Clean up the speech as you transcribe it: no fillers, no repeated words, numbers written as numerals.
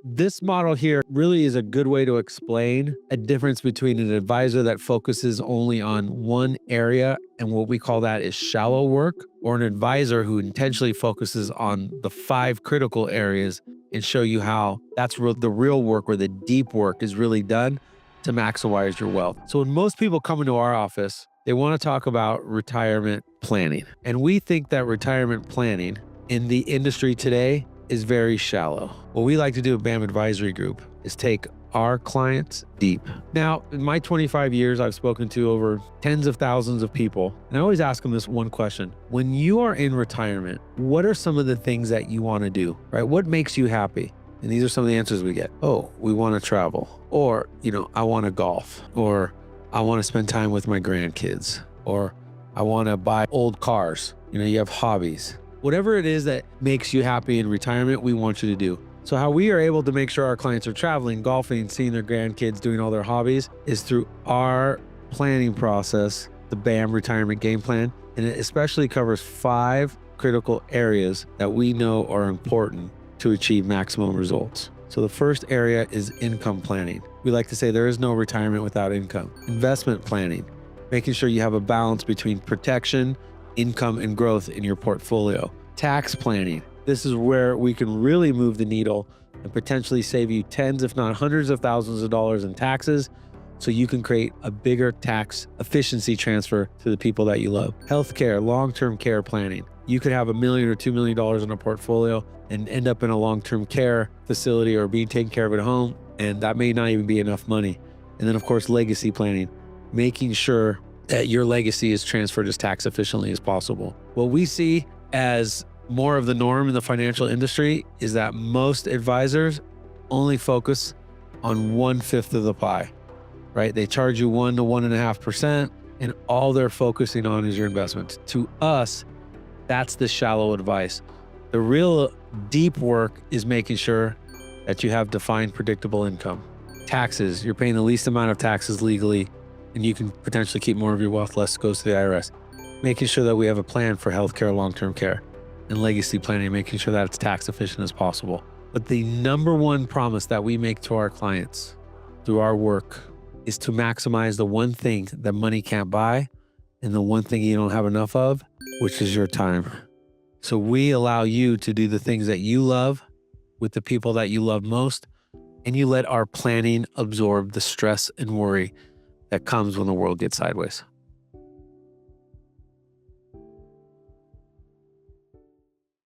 This model here really is a good way to explain a difference between an advisor that focuses only on one area and what we call that is shallow work, or an advisor who intentionally focuses on the 5 critical areas and show you how that's the real work, where the deep work is really done to maximize your wealth. So when most people come into our office, they want to talk about retirement planning. And we think that retirement planning in the industry today is very shallow. What we like to do at BAM Advisory Group is take our clients deep. Now, in my 25 years, I've spoken to over tens of thousands of people, and I always ask them this one question. When you are in retirement, what are some of the things that you want to do, right? What makes you happy? And these are some of the answers we get. Oh, we want to travel. Or, I want to golf. Or I want to spend time with my grandkids. Or I want to buy old cars. You have hobbies. Whatever it is that makes you happy in retirement, we want you to do. So how we are able to make sure our clients are traveling, golfing, seeing their grandkids, doing all their hobbies is through our planning process, the BAM Retirement Game Plan. And it especially covers 5 critical areas that we know are important to achieve maximum results. So the first area is income planning. We like to say there is no retirement without income. Investment planning, making sure you have a balance between protection, income, and growth in your portfolio. Tax planning. This is where we can really move the needle and potentially save you tens, if not hundreds of thousands of dollars in taxes, so you can create a bigger tax efficiency transfer to the people that you love. Healthcare, long-term care planning. You could have $1 million or $2 million in a portfolio and end up in a long-term care facility or being taken care of at home, and that may not even be enough money. And then, of course, legacy planning, making sure that your legacy is transferred as tax efficiently as possible. What we see as more of the norm in the financial industry is that most advisors only focus on 1/5 of the pie, right? They charge you 1 to 1.5%, and all they're focusing on is your investments. To us, that's the shallow advice. The real deep work is making sure that you have defined predictable income. Taxes, you're paying the least amount of taxes legally, and you can potentially keep more of your wealth, less goes to the IRS. Making sure that we have a plan for healthcare, long-term care, and legacy planning, making sure that it's tax efficient as possible. But the number one promise that we make to our clients through our work is to maximize the one thing that money can't buy and the one thing you don't have enough of, which is your time. So we allow you to do the things that you love with the people that you love most, and you let our planning absorb the stress and worry that comes when the world gets sideways.